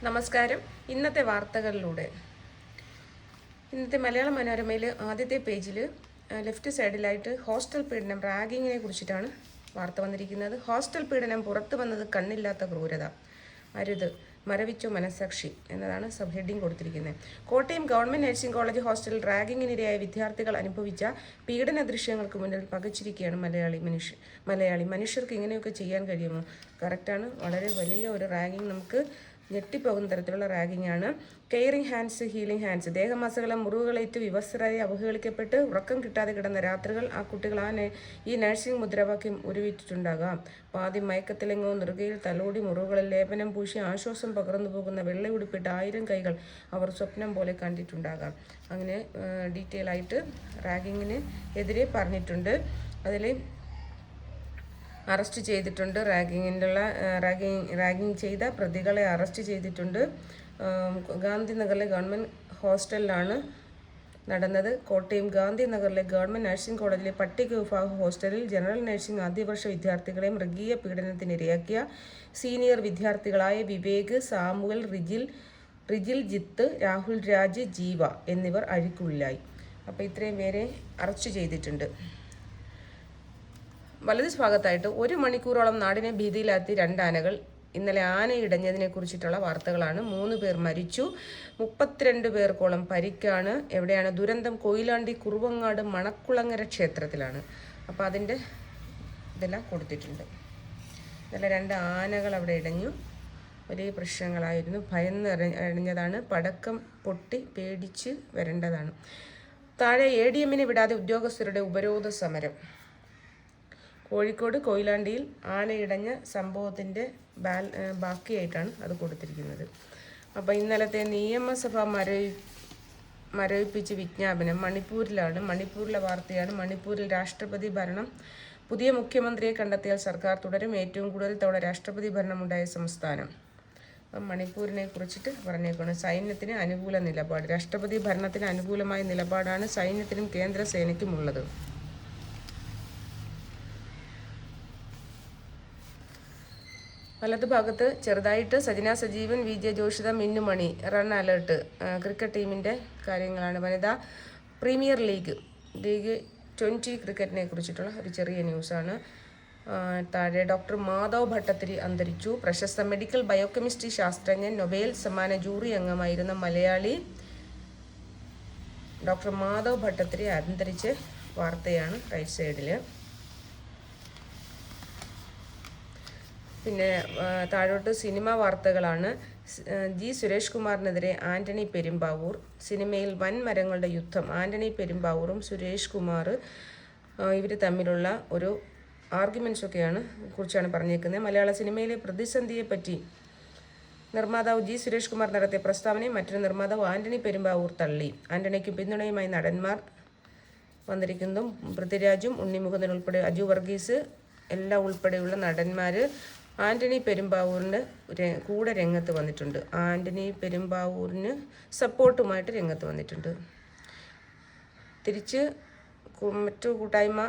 നമസ്കാരം. ഇന്നത്തെ വാർത്തകളിലൂടെ ഇന്നത്തെ മലയാള മനോരമയിൽ ആദ്യത്തെ പേജിൽ ലെഫ്റ്റ് സൈഡിലായിട്ട് ഹോസ്റ്റൽ പീഡനം റാഗിങ്ങിനെ കുറിച്ചിട്ടാണ് വാർത്ത വന്നിരിക്കുന്നത്. ഹോസ്റ്റൽ പീഡനം പുറത്തു വന്നത് കണ്ണില്ലാത്ത ക്രൂരത, അരുത് മരവിച്ചോ മനസാക്ഷി എന്നതാണ് സബ് ഹെഡിങ് കൊടുത്തിരിക്കുന്നത്. കോട്ടയം ഗവൺമെൻറ് നഴ്സിംഗ് കോളേജ് ഹോസ്റ്റലിൽ റാഗിങ്ങിനിരയായ വിദ്യാർത്ഥികൾ അനുഭവിച്ച പീഡന ദൃശ്യങ്ങൾക്ക് മുന്നിൽ പകച്ചിരിക്കുകയാണ് മലയാളി. മനുഷ്യർക്ക് ഇങ്ങനെയൊക്കെ ചെയ്യാൻ കഴിയുമോ? കറക്റ്റാണ്. വളരെ വലിയ ഒരു റാഗിങ്, നമുക്ക് ഞെട്ടിപ്പോകുന്ന തരത്തിലുള്ള റാഗിങ്ങാണ്. Caring hands, healing hands. ദേഹമാസകലം മുറിവുകളേറ്റ് വിവസ്ത്രരായി അവഹേളിക്കപ്പെട്ട് ഉറക്കം കിട്ടാതെ കിടന്ന രാത്രികൾ ആ കുട്ടികൾ ഈ നഴ്സിംഗ് മുദ്രാവാക്യം ഉരുവിട്ടിട്ടുണ്ടാകാം. പാതി മയക്കത്തിലെങ്ങോ നെറുകയിൽ തലോടി മുറിവുകളിൽ ലേപനം പൂശി ആശ്വാസം പകർന്നു പോകുന്ന വെള്ളയുടുപ്പിട്ട് 1000 കൈകൾ അവർ സ്വപ്നം പോലെ കണ്ടിട്ടുണ്ടാകാം. അങ്ങനെ ഡീറ്റെയിൽ ആയിട്ട് റാഗിങ്ങിന് എതിരെ പറഞ്ഞിട്ടുണ്ട്. അതിൽ അറസ്റ്റ് ചെയ്തിട്ടുണ്ട്. റാഗിങ് ചെയ്ത പ്രതികളെ അറസ്റ്റ് ചെയ്തിട്ടുണ്ട്. ഗാന്ധിനഗറിലെ ഗവൺമെൻറ് ഹോസ്റ്റലിലാണ് നടന്നത്. കോട്ടയം ഗാന്ധിനഗറിലെ ഗവൺമെൻറ് നഴ്സിംഗ് കോളേജിലെ പട്ടിക വിഭാഗ ഹോസ്റ്റലിൽ ജനറൽ നഴ്സിംഗ് ആദ്യവർഷ വിദ്യാർത്ഥികളെ മൃഗീയ പീഡനത്തിനിരയാക്കിയ സീനിയർ വിദ്യാർത്ഥികളായ വിവേക്, സാമുവൽ, റിജിൽ ജിത്ത്, രാഹുൽ രാജ്, ജീവ എന്നിവർ അഴിക്കുള്ളിലായി. അപ്പോൾ ഇത്രയും പേരെ അറസ്റ്റ് ചെയ്തിട്ടുണ്ട്. വലതു ഭാഗത്തായിട്ട് 1 മണിക്കൂറോളം നാടിനെ ഭീതിയിലാത്തി 2 ആനകൾ. ഇന്നലെ ആനയിടഞ്ഞതിനെ കുറിച്ചിട്ടുള്ള വാർത്തകളാണ്. 3 പേർ മരിച്ചു, 32 പേർക്കോളം പരിക്കാണ്. എവിടെയാണ് ദുരന്തം? കൊയിലാണ്ടി കുറുവങ്ങാട് മണക്കുളങ്ങര ക്ഷേത്രത്തിലാണ്. അപ്പോൾ അതിൻ്റെ ഇതെല്ലാം കൊടുത്തിട്ടുണ്ട്. ഇന്നലെ 2 ആനകൾ അവിടെ ഇടഞ്ഞു. വലിയ പ്രശ്നങ്ങളായിരുന്നു. ഭയന്ന് ഇടഞ്ഞതാണ്. പടക്കം പൊട്ടി പേടിച്ച് വരേണ്ടതാണ്. താഴെ ADMനെ വിടാതെ ഉദ്യോഗസ്ഥരുടെ ഉപരോധ സമരം. കോഴിക്കോട് കൊയിലാണ്ടിയിൽ ആനയിടഞ്ഞ സംഭവത്തിൻ്റെ ബാക്കിയായിട്ടാണ് അത് കൊടുത്തിരിക്കുന്നത്. അപ്പോൾ ഇന്നലത്തെ നിയമസഭ മരവിപ്പിച്ച് വിജ്ഞാപനം മണിപ്പൂരിലാണ്. മണിപ്പൂരിലെ വാർത്തയാണ്. മണിപ്പൂരിൽ രാഷ്ട്രപതി ഭരണം. പുതിയ മുഖ്യമന്ത്രിയെ കണ്ടെത്തിയാൽ സർക്കാർ തുടരും. ഏറ്റവും കൂടുതൽ തവണ രാഷ്ട്രപതി ഭരണമുണ്ടായ സംസ്ഥാനം. അപ്പം മണിപ്പൂരിനെ കുറിച്ചിട്ട് പറഞ്ഞേക്കാണ്. സൈന്യത്തിന് അനുകൂല നിലപാട്. രാഷ്ട്രപതി ഭരണത്തിന് അനുകൂലമായ നിലപാടാണ് സൈന്യത്തിനും കേന്ദ്ര സേനയ്ക്കുമുള്ളത്. വലതുഭാഗത്ത് ചെറുതായിട്ട് Sajana Sajeevan, VJ Joshitha, Minnu Mani, run alert. Cricket ടീമിൻ്റെ കാര്യങ്ങളാണ്. വനിതാ പ്രീമിയർ ലീഗ് 20 ക്രിക്കറ്റിനെ കുറിച്ചിട്ടുള്ള ഒരു ചെറിയ ന്യൂസാണ്. താഴെ ഡോക്ടർ മാധവ് ഭട്ടത്തിരി അന്തരിച്ചു. പ്രശസ്ത മെഡിക്കൽ ബയോകെമിസ്ട്രി ശാസ്ത്രജ്ഞൻ, നൊബേൽ സമ്മാന ജൂറി അംഗമായിരുന്ന മലയാളി ഡോക്ടർ മാധവ് ഭട്ടത്തിരി അന്തരിച്ച വാർത്തയാണ് റൈറ്റ് സൈഡിൽ. പിന്നെ താഴോട്ട് സിനിമാ വാർത്തകളാണ്. സുരേഷ് കുമാറിനെതിരെ ആന്റണി പെരുമ്പാവൂർ. സിനിമയിൽ വൻമരങ്ങളുടെ യുദ്ധം. ആന്റണി പെരുമ്പാവൂറും സുരേഷ് കുമാർ ഇവർ തമ്മിലുള്ള ഒരു ആർഗ്യുമെൻറ്റ്സൊക്കെയാണ് കുറിച്ചാണ് പറഞ്ഞേക്കുന്നത്. മലയാള സിനിമയിലെ പ്രതിസന്ധിയെപ്പറ്റി നിർമ്മാതാവ് സുരേഷ് കുമാർ നടത്തിയ പ്രസ്താവനയെ മറ്റൊരു നിർമ്മാതാവ് ആന്റണി പെരുമ്പാവൂർ തള്ളി. ആന്റണിക്ക് പിന്തുണയുമായി നടന്മാർ വന്നിരിക്കുന്നതും പൃഥ്വിരാജും ഉണ്ണിമുകുന്ദൻ ഉൾപ്പെടെ അജു വർഗീസ് എല്ലാം ഉൾപ്പെടെയുള്ള നടന്മാർ ആന്റണി പെരുമ്പാവൂരിന് കൂടെ രംഗത്ത് വന്നിട്ടുണ്ട്. ആന്റണി പെരുമ്പാവൂരിന് സപ്പോർട്ടുമായിട്ട് രംഗത്ത് വന്നിട്ടുണ്ട്. തിരിച്ച് മറ്റു കൂട്ടായ്മ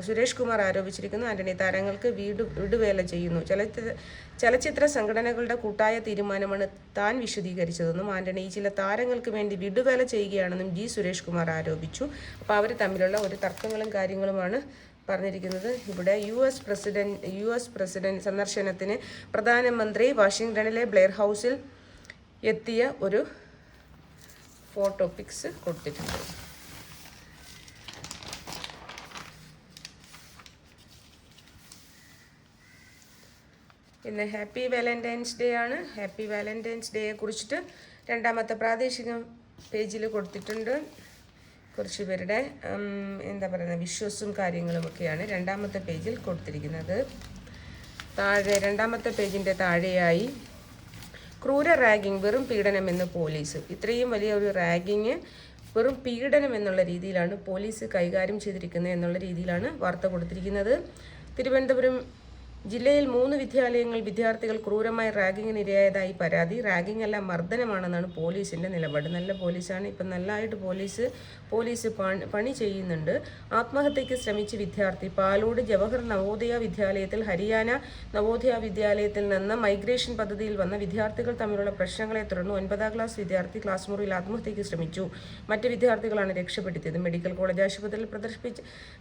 സുരേഷ് കുമാർ ആരോപിച്ചിരിക്കുന്നു ആന്റണി താരങ്ങൾക്ക് വിടുവേല ചെയ്യുന്നു. ചലച്ചിത്ര സംഘടനകളുടെ കൂട്ടായ തീരുമാനമാണ് താൻ വിശദീകരിച്ചതെന്നും ആന്റണി ചില താരങ്ങൾക്ക് വേണ്ടി വിടുവേല ചെയ്യുകയാണെന്നും സുരേഷ് കുമാർ ആരോപിച്ചു. അപ്പോൾ അവർ തമ്മിലുള്ള ഒരു തർക്കങ്ങളും കാര്യങ്ങളുമാണ് പറഞ്ഞിരിക്കുന്നത്. ഇവിടെ US പ്രസിഡന്റ് സന്ദർശനത്തിന് പ്രധാനമന്ത്രി വാഷിങ്ടണിലെ ബ്ലെയർ ഹൗസിൽ എത്തിയ ഒരു ഫോട്ടോ പിക്സ് കൊടുത്തിട്ടുണ്ട്. ഇന്ന് ഹാപ്പി വാലന്റൈൻസ് ഡേ ആണ്. ഹാപ്പി വാലന്റൈൻസ് ഡേയെ കുറിച്ചിട്ട് 2ാമത്തെ പ്രാദേശിക പേജിൽ കൊടുത്തിട്ടുണ്ട്. കുറച്ച് പേരുടെ വിശ്വസും കാര്യങ്ങളുമൊക്കെയാണ് 2ാമത്തെ പേജിൽ കൊടുത്തിരിക്കുന്നത്. താഴെ 2ാമത്തെ പേജിൻ്റെ താഴെയായി ക്രൂര റാഗിങ് വെറും പീഡനമെന്ന് പോലീസ്. ഇത്രയും വലിയ ഒരു റാഗിങ് വെറും പീഡനം എന്നുള്ള രീതിയിലാണ് പോലീസ് കൈകാര്യം ചെയ്തിരിക്കുന്നത് എന്നുള്ള രീതിയിലാണ് വാർത്ത കൊടുത്തിരിക്കുന്നത്. തിരുവനന്തപുരം ജില്ലയിൽ 3 വിദ്യാലയങ്ങൾ വിദ്യാർത്ഥികൾ ക്രൂരമായി റാഗിങ്ങിന് ഇരയായതായി പരാതി. റാഗിംഗ് അല്ല, മർദ്ദനമാണെന്നാണ് പോലീസിന്റെ നിലപാട്. നല്ല പോലീസാണ്, ഇപ്പം നല്ലതായിട്ട് പോലീസ് പണി ചെയ്യുന്നുണ്ട്. ആത്മഹത്യയ്ക്ക് ശ്രമിച്ച വിദ്യാർത്ഥി പാലോട് ജവഹർ നവോദയ വിദ്യാലയത്തിൽ ഹരിയാന നവോദയ വിദ്യാലയത്തിൽ നിന്ന് മൈഗ്രേഷൻ പദ്ധതിയിൽ വന്ന വിദ്യാർത്ഥികൾ തമ്മിലുള്ള പ്രശ്നങ്ങളെ തുടർന്ന് 9ാം ക്ലാസ് വിദ്യാർത്ഥി ക്ലാസ് മുറിയിൽ ആത്മഹത്യയ്ക്ക് ശ്രമിച്ചു. മറ്റ് വിദ്യാർത്ഥികളാണ് രക്ഷപ്പെടുത്തിയത്. മെഡിക്കൽ കോളേജ് ആശുപത്രിയിൽ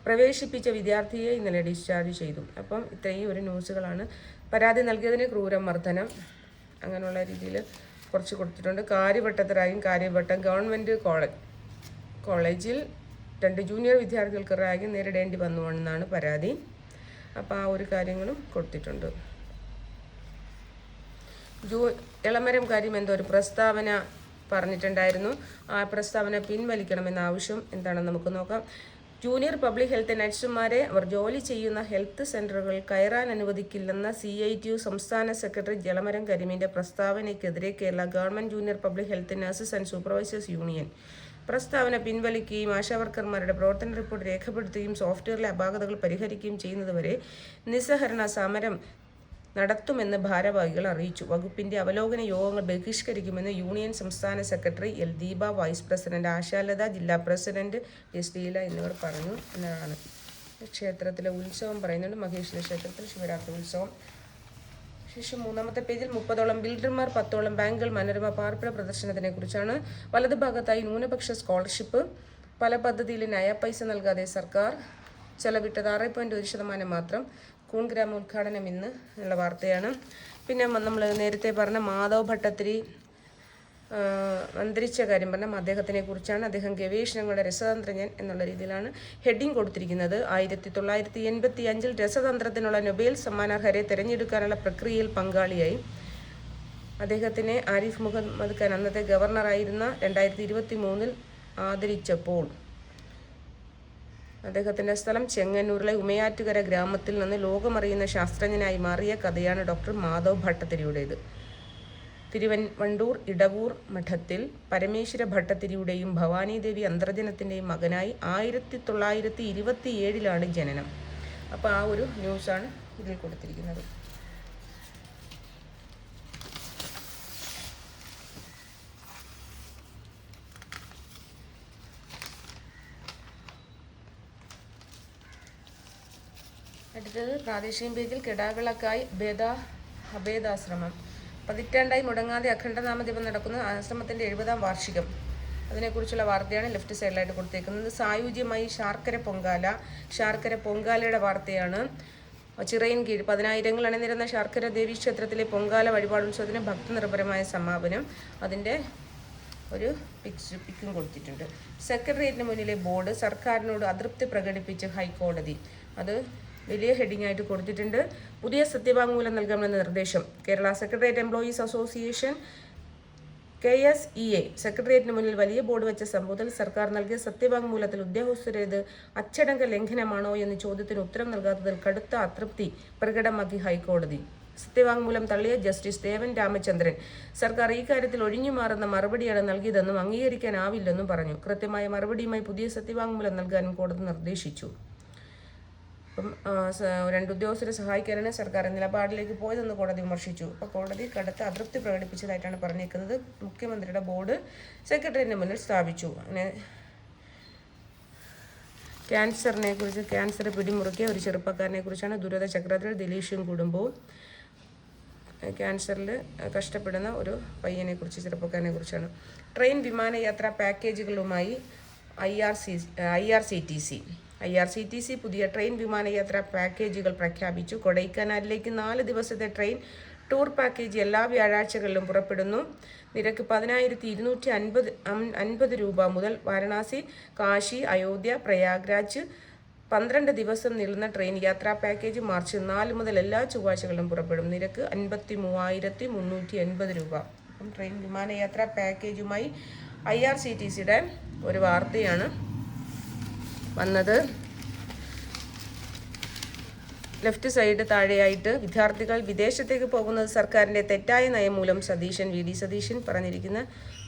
പ്രവേശിപ്പിച്ച വിദ്യാർത്ഥിയെ ഇന്നലെ ഡിസ്ചാർജ് ചെയ്തു. അപ്പം ഇത്രയും ഒരു ന്യൂസുകളാണ്. പരാതി നൽകിയതിന് ക്രൂരമർദ്ദനം അങ്ങനെയുള്ള രീതിയിൽ കുറച്ച് കൊടുത്തിട്ടുണ്ട്. കാര്യവട്ടം ഗവൺമെൻറ് കോളേജിൽ 2 ജൂനിയർ വിദ്യാർത്ഥികൾക്ക് റാഗിംഗ് നേരിടേണ്ടി വന്നുവെന്നാണ് പരാതി. അപ്പോൾ ആ ഒരു കാര്യങ്ങളും കൊടുത്തിട്ടുണ്ട്. എളമരം കാര്യം എന്തോ ഒരു പ്രസ്താവന പറഞ്ഞിട്ടുണ്ടായിരുന്നു. ആ പ്രസ്താവന പിൻവലിക്കണമെന്ന ആവശ്യം എന്താണെന്ന് നമുക്ക് നോക്കാം. ജൂനിയർ പബ്ലിക് ഹെൽത്ത് നഴ്സുമാരെ അവർ ജോലി ചെയ്യുന്ന ഹെൽത്ത് സെൻ്ററുകൾ കയറാൻ അനുവദിക്കില്ലെന്ന CITU സംസ്ഥാന സെക്രട്ടറി എളമരം കരീമിൻ്റെ പ്രസ്താവനയ്ക്കെതിരെ Kerala government junior public health nurses and supervisors union പ്രസ്താവന പിൻവലിക്കുകയും ആശാവർക്കർമാരുടെ പ്രവർത്തന റിപ്പോർട്ട് രേഖപ്പെടുത്തുകയും സോഫ്റ്റ്വെയറിലെ അപാകതകൾ പരിഹരിക്കുകയും ചെയ്യുന്നതുവരെ നിസ്സഹരണ സമരം നടത്തുമെന്ന് ഭാരവാഹികൾ അറിയിച്ചു. വകുപ്പിന്റെ അവലോകന യോഗങ്ങൾ ബഹിഷ്കരിക്കുമെന്ന് യൂണിയൻ സംസ്ഥാന secretary L. Deepa, vice president Ashalatha, ജില്ലാ പ്രസിഡന്റ് S. ലീല എന്നിവർ പറഞ്ഞു എന്നതാണ്. ക്ഷേത്രത്തിലെ ഉത്സവം പറയുന്നുണ്ട്. മഹേശ്വര ക്ഷേത്രത്തിൽ ശിവരാത്രി ഉത്സവം. ശേഷം 3ാമത്തെ പേജിൽ 30ഓളം ബിൽഡർമാർ 10ഓളം ബാങ്കുകൾ മനോരമ പാർപ്പിട പ്രദർശനത്തിനെ കുറിച്ചാണ്. വലതുഭാഗത്തായി ന്യൂനപക്ഷ സ്കോളർഷിപ്പ്, പല പദ്ധതിയിലും നയ പൈസ നൽകാതെ സർക്കാർ ചെലവിട്ടത് 6.1% മാത്രം. കൂൺ ഗ്രാമ ഉദ്ഘാടനം ഇന്ന് ഉള്ള വാർത്തയാണ്. പിന്നെ നമ്മൾ നേരത്തെ പറഞ്ഞ മാധവ് ഭട്ടത്തിരി അന്തരിച്ച കാര്യം പറഞ്ഞാൽ അദ്ദേഹത്തിനെ കുറിച്ചാണ്. അദ്ദേഹം ഗവേഷണങ്ങളുടെ രസതന്ത്രജ്ഞൻ എന്നുള്ള രീതിയിലാണ് ഹെഡിങ് കൊടുത്തിരിക്കുന്നത്. 1985 രസതന്ത്രത്തിനുള്ള നൊബേൽ സമ്മാനാർഹരെ തിരഞ്ഞെടുക്കാനുള്ള പ്രക്രിയയിൽ പങ്കാളിയായി. അദ്ദേഹത്തിനെ ആരിഫ് മുഹമ്മദ് ഖാൻ അന്നത്തെ ഗവർണറായിരുന്ന 2023 ആദരിച്ചപ്പോൾ അദ്ദേഹത്തിൻ്റെ സ്ഥലം ചെങ്ങന്നൂരിലെ ഉമയാറ്റുകര ഗ്രാമത്തിൽ നിന്ന് ലോകമറിയുന്ന ശാസ്ത്രജ്ഞനായി മാറിയ കഥയാണ് ഡോക്ടർ മാധവ് ഭട്ടത്തിരിയുടേത്. തിരുവൻവണ്ടൂർ ഇടവൂർ മഠത്തിൽ പരമേശ്വര ഭട്ടത്തിരിയുടെയും ഭവാനീദേവി അന്തർജനത്തിൻ്റെയും മകനായി 1927 ജനനം. അപ്പോൾ ആ ഒരു ന്യൂസാണ് ഇതിൽ കൊടുത്തിരിക്കുന്നത്. അടുത്തത് പ്രാദേശിക പേജിൽ കിടാകളക്കായി അഭേദാശ്രമം. പതിറ്റാണ്ടായി മുടങ്ങാതെ അഖണ്ഡനാമജപം നടക്കുന്ന ആശ്രമത്തിൻ്റെ 70ാം വാർഷികം. അതിനെക്കുറിച്ചുള്ള വാർത്തയാണ് ലെഫ്റ്റ് സൈഡിലായിട്ട് കൊടുത്തേക്കുന്നത്. സായുജ്യമായി ശാർക്കര പൊങ്കാലയുടെ വാർത്തയാണ്. ചിറയിൻ കീഴ് 10,000 അണിനിരന്ന ശാർക്കര ദേവി ക്ഷേത്രത്തിലെ പൊങ്കാല വഴിപാടുത്സവത്തിന് ഭക്തനിർഭരമായ സമാപനം. അതിൻ്റെ ഒരു പിക്കും കൊടുത്തിട്ടുണ്ട്. സെക്രട്ടേറിയറ്റിന് മുന്നിലെ ബോർഡ് സർക്കാരിനോട് അതൃപ്തി പ്രകടിപ്പിച്ച് ഹൈക്കോടതി. അത് വലിയ ഹെഡിങ് ആയിട്ട് കൊടുത്തിട്ടുണ്ട്. പുതിയ സത്യവാങ്മൂലം നൽകണമെന്ന നിർദ്ദേശം. Kerala secretariat employees association KSEA സെക്രട്ടേറിയറ്റിന് മുന്നിൽ വലിയ ബോർഡ് വെച്ച സംഭവത്തിൽ സർക്കാർ നൽകിയ സത്യവാങ്മൂലത്തിൽ ഉദ്യോഗസ്ഥരേത് അച്ചടങ്ക ലംഘനമാണോ എന്ന ചോദ്യത്തിന് ഉത്തരം നൽകാത്തതിൽ കടുത്ത അതൃപ്തി പ്രകടമാക്കി ഹൈക്കോടതി. സത്യവാങ്മൂലം തള്ളിയ ജസ്റ്റിസ് ദേവൻ രാമചന്ദ്രൻ സർക്കാർ ഈ കാര്യത്തിൽ ഒഴിഞ്ഞുമാറുന്ന മറുപടിയാണ് നൽകിയതെന്നും അംഗീകരിക്കാനാവില്ലെന്നും പറഞ്ഞു. കൃത്യമായ മറുപടിയുമായി പുതിയ സത്യവാങ്മൂലം നൽകാനും കോടതി നിർദ്ദേശിച്ചു. അപ്പം 2 ഉദ്യോഗസ്ഥരെ സഹായിക്കാനാണ് സർക്കാർ നിലപാടിലേക്ക് പോയതെന്ന് കോടതി വിമർശിച്ചു. അപ്പോൾ കോടതി കടുത്ത അതൃപ്തി പ്രകടിപ്പിച്ചതായിട്ടാണ് പറഞ്ഞേക്കുന്നത്. മുഖ്യമന്ത്രിയുടെ ബോർഡ് സെക്രട്ടറിയുടെ മുന്നിൽ സ്ഥാപിച്ചു. അങ്ങനെ ക്യാൻസർ പിടിമുറുക്കിയ ഒരു ചെറുപ്പക്കാരനെ കുറിച്ചാണ്. ദുരിത ചക്രത്തിൽ ദിലീഷും കുടുംബവും. ക്യാൻസറിൽ കഷ്ടപ്പെടുന്ന ഒരു ചെറുപ്പക്കാരനെ കുറിച്ചാണ്. ട്രെയിൻ വിമാനയാത്രാ പാക്കേജുകളുമായി IRCTC പുതിയ ട്രെയിൻ വിമാനയാത്രാ പാക്കേജുകൾ പ്രഖ്യാപിച്ചു. കൊടൈക്കനാലിലേക്ക് 4 ദിവസത്തെ ട്രെയിൻ ടൂർ പാക്കേജ് എല്ലാ വ്യാഴാഴ്ചകളിലും പുറപ്പെടുന്നു. നിരക്ക് 10,250 രൂപ മുതൽ. വാരണാസി, കാശി, അയോധ്യ, പ്രയാഗ്രാജ് 12 ദിവസം നീളുന്ന ട്രെയിൻ യാത്രാ പാക്കേജ് മാർച്ച് 4 മുതൽ എല്ലാ ചൊവ്വാഴ്ചകളിലും പുറപ്പെടും. നിരക്ക് 53,380 രൂപ. അപ്പം ട്രെയിൻ വിമാനയാത്രാ പാക്കേജുമായി IRCTCയുടെ ഒരു വാർത്തയാണ് വന്നത്. ലെഫ്റ്റ് സൈഡ് താഴെയായിട്ട് വിദ്യാർത്ഥികൾ വിദേശത്തേക്ക് പോകുന്നത് സർക്കാരിൻ്റെ തെറ്റായ നയം മൂലം VD സതീശൻ പറഞ്ഞിരിക്കുന്ന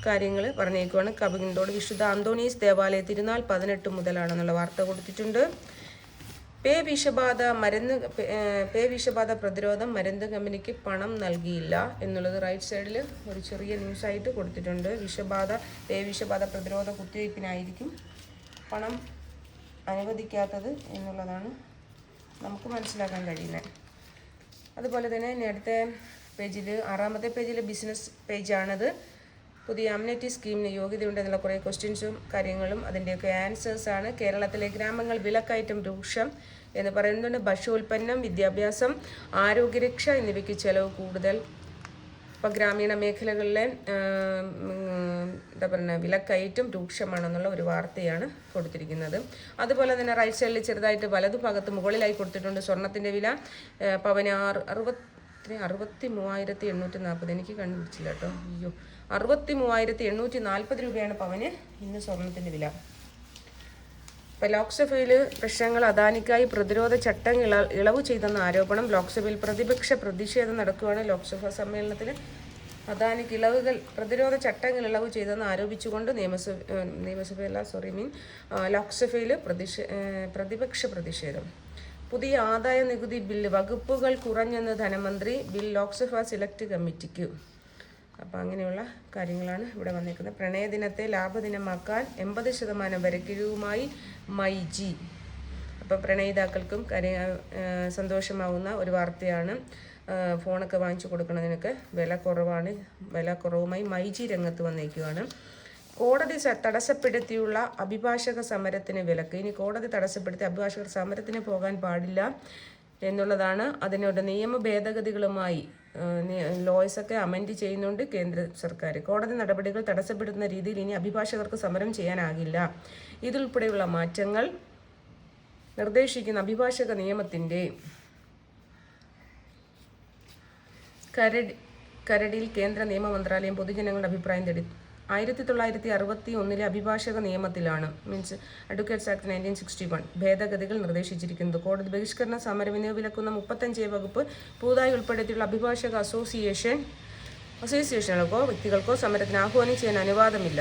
കാര്യങ്ങൾ പറഞ്ഞേക്കുവാണ്. കബിന്തോട് വിശുദ്ധ അന്തോണീസ് ദേവാലയ തിരുനാൾ 18 മുതലാണെന്നുള്ള വാർത്ത കൊടുത്തിട്ടുണ്ട്. പേ വിഷബാധ പ്രതിരോധം മരുന്ന് കമ്പനിക്ക് പണം നൽകിയില്ല എന്നുള്ളത് റൈറ്റ് സൈഡിൽ ഒരു ചെറിയ ന്യൂസായിട്ട് കൊടുത്തിട്ടുണ്ട്. പേ വിഷബാധ പ്രതിരോധ കുത്തിവയ്പ്പിനായിരിക്കും പണം അനുവദിക്കാത്തത് എന്നുള്ളതാണ് നമുക്ക് മനസ്സിലാക്കാൻ കഴിയുന്നത്. അതുപോലെ തന്നെ അടുത്ത പേജിൽ 6-ാമത്തെ പേജിൽ ബിസിനസ് പേജാണത്. പുതിയ അമ്യൂണിറ്റി സ്കീമിന് യോഗ്യതയുണ്ടെന്നുള്ള കുറേ ക്വസ്റ്റ്യൻസും കാര്യങ്ങളും അതിൻ്റെയൊക്കെ ആൻസേഴ്സാണ്. കേരളത്തിലെ ഗ്രാമങ്ങൾ വിലക്കയറ്റം രൂക്ഷം എന്ന് പറയുന്നുണ്ട്. ഭക്ഷ്യോൽപ്പന്നം, വിദ്യാഭ്യാസം, ആരോഗ്യരക്ഷ എന്നിവയ്ക്ക് ചെലവ് കൂടുതൽ. ഇപ്പോൾ ഗ്രാമീണ മേഖലകളിലെ വിലക്കയറ്റം രൂക്ഷമാണെന്നുള്ള ഒരു വാർത്തയാണ് കൊടുത്തിരിക്കുന്നത്. അതുപോലെ തന്നെ റൈറ്റ് സൈഡിൽ ചെറുതായിട്ട് വലതുഭാഗത്ത് മുകളിലായി കൊടുത്തിട്ടുണ്ട്. സ്വർണത്തിൻ്റെ വില പവന് 63,840. എനിക്ക് കണ്ടുപിടിച്ചില്ല കേട്ടോ. 63,840 രൂപയാണ് പവന് ഇന്ന് സ്വർണത്തിൻ്റെ വില. ഇപ്പോൾ ലോക്സഭയിൽ പ്രശ്നങ്ങൾ അദാനിക്കായി പ്രതിരോധ ചട്ടം ഇളവ് ചെയ്തെന്ന ആരോപണം. ലോക്സഭയിൽ പ്രതിപക്ഷ പ്രതിഷേധം നടക്കുകയാണ്. ലോക്സഭാ സമ്മേളനത്തിൽ അദാനിക്ക് പ്രതിരോധ ചട്ടങ്ങൾ ഇളവ് ചെയ്തെന്ന് ആരോപിച്ചുകൊണ്ട് ലോക്സഭയിൽ പ്രതിപക്ഷ പ്രതിഷേധം. പുതിയ ആദായ നികുതി ബില്ല് വകുപ്പുകൾ കുറഞ്ഞെന്ന് ധനമന്ത്രി. ബിൽ ലോക്സഭ സെലക്ട് കമ്മിറ്റിക്ക്. അപ്പോൾ അങ്ങനെയുള്ള കാര്യങ്ങളാണ് ഇവിടെ വന്നിരിക്കുന്നത്. പ്രണയദിനത്തെ ലാഭദിനമാക്കാൻ 80% വരെ കിഴിവുമായി മൈജി. അപ്പോൾ പ്രണയിതാക്കൾക്കും സന്തോഷമാവുന്ന ഒരു വാർത്തയാണ്. ഫോണൊക്കെ വാങ്ങിച്ചു കൊടുക്കുന്നതിനൊക്കെ വില കുറവുമായി മൈജി രംഗത്ത് വന്നിരിക്കുകയാണ്. കോടതി തടസ്സപ്പെടുത്തിയുള്ള അഭിഭാഷക സമരത്തിന് വിലക്ക്. ഇനി കോടതി തടസ്സപ്പെടുത്തി അഭിഭാഷകർ സമരത്തിന് പോകാൻ പാടില്ല എന്നുള്ളതാണ്. അതിനോട് നിയമ ഭേദഗതികളുമായി ലോയ്സൊക്കെ അമെൻഡ് ചെയ്യുന്നുണ്ട് കേന്ദ്ര സർക്കാർ. കോടതി നടപടികൾ തടസ്സപ്പെടുത്തുന്ന രീതിയിൽ ഇനി അഭിഭാഷകർക്ക് സമരം ചെയ്യാനാകില്ല. ഇതുൾപ്പെടെയുള്ള മാറ്റങ്ങൾ നിർദ്ദേശിക്കുന്ന അഭിഭാഷക നിയമത്തിൻ്റെ കരടിൽ കേന്ദ്ര നിയമ മന്ത്രാലയം പൊതുജനങ്ങളുടെ അഭിപ്രായം തേടി. 1961 അഭിഭാഷക നിയമത്തിലാണ് അഡ്വക്കേറ്റ്സ് ആക്ട് 1961 ഭേദഗതികൾ നിർദ്ദേശിച്ചിരിക്കുന്നത്. കോടതി ബഹിഷ്കരണ സമരവിനെ വിലക്കുന്ന 35 വകുപ്പ് പുതുതായി ഉൾപ്പെടുത്തിയുള്ള അഭിഭാഷക അസോസിയേഷനുകൾക്കോ വ്യക്തികൾക്കോ സമരത്തിന് ആഹ്വാനം ചെയ്യാൻ അനുവാദമില്ല.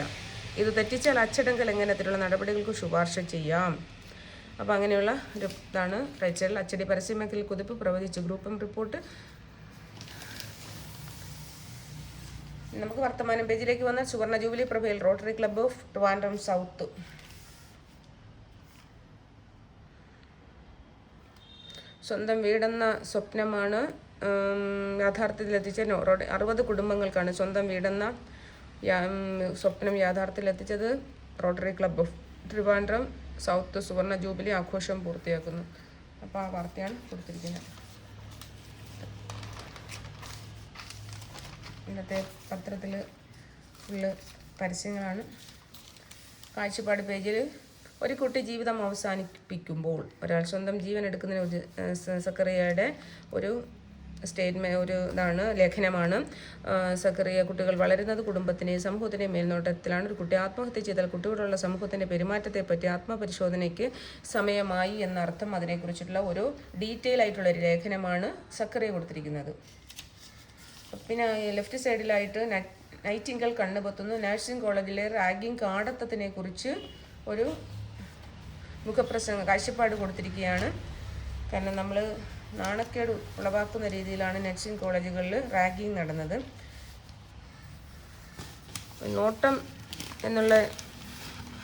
ഇത് തെറ്റിച്ചാൽ അച്ചടങ്ക ലംഘനത്തിലുള്ള നടപടികൾക്ക് ശുപാർശ ചെയ്യാം. അപ്പോൾ അങ്ങനെയുള്ള ഒരു ഇതാണ് റൈച്ചറിൽ. അച്ചടി പരസ്യമേഖലയിൽ കുതിപ്പ് പ്രവചിച്ചു ഗ്രൂപ്പ് റിപ്പോർട്ട്. നമുക്ക് വർത്തമാനം പേജിലേക്ക് വന്നാൽ സുവർണ ജൂബിലി പ്രഭയിൽ rotary club of Trivandrum south. സ്വന്തം വീടെന്ന സ്വപ്നമാണ് യാഥാർത്ഥ്യത്തിലെത്തിച്ച 60 കുടുംബങ്ങൾക്കാണ് സ്വന്തം വീടെന്ന സ്വപ്നം യാഥാർത്ഥ്യത്തിലെത്തിച്ചത്. Rotary club of Trivandrum south സുവർണ ജൂബിലി ആഘോഷം പൂർത്തിയാക്കുന്നു. അപ്പോൾ ആ വാർത്തയാണ് കൊടുത്തിരിക്കുന്നത്. ഇന്നത്തെ പത്രത്തിൽ ഫുള്ള് പരസ്യങ്ങളാണ്. കാഴ്ചപ്പാട് പേജിൽ ഒരു കുട്ടി ജീവിതം അവസാനിപ്പിക്കുമ്പോൾ ഒരാൾ സ്വന്തം ജീവൻ എടുക്കുന്നതിന് സക്കറിയയുടെ ഒരു ലേഖനമാണ്. സക്കറിയ കുട്ടികൾ വളരുന്നത് കുടുംബത്തിൻ്റെയും സമൂഹത്തിൻ്റെയും മേൽനോട്ടത്തിലാണ്. ഒരു കുട്ടി ആത്മഹത്യ ചെയ്താൽ കുട്ടിയോടുള്ള സമൂഹത്തിൻ്റെ പെരുമാറ്റത്തെപ്പറ്റി ആത്മപരിശോധനയ്ക്ക് സമയമായി എന്നർത്ഥം. അതിനെക്കുറിച്ചിട്ടുള്ള ഒരു ഡീറ്റെയിൽ ആയിട്ടുള്ളൊരു ലേഖനമാണ് സക്കറിയ കൊടുത്തിരിക്കുന്നത്. പിന്നെ ലെഫ്റ്റ് സൈഡിലായിട്ട് നൈറ്റിംഗൽ കണ്ണുപൊത്തുന്നു. നഴ്സിംഗ് കോളേജിലെ റാഗിംഗ് കാടത്തത്തിനെ കുറിച്ച് ഒരു കാഴ്ചപ്പാട് കൊടുത്തിരിക്കുകയാണ്. കാരണം നമ്മൾ നാണക്കേട് ഉളവാക്കുന്ന രീതിയിലാണ് നഴ്സിംഗ് കോളേജുകളിൽ റാഗിംഗ് നടന്നത്. നോട്ടം എന്നുള്ള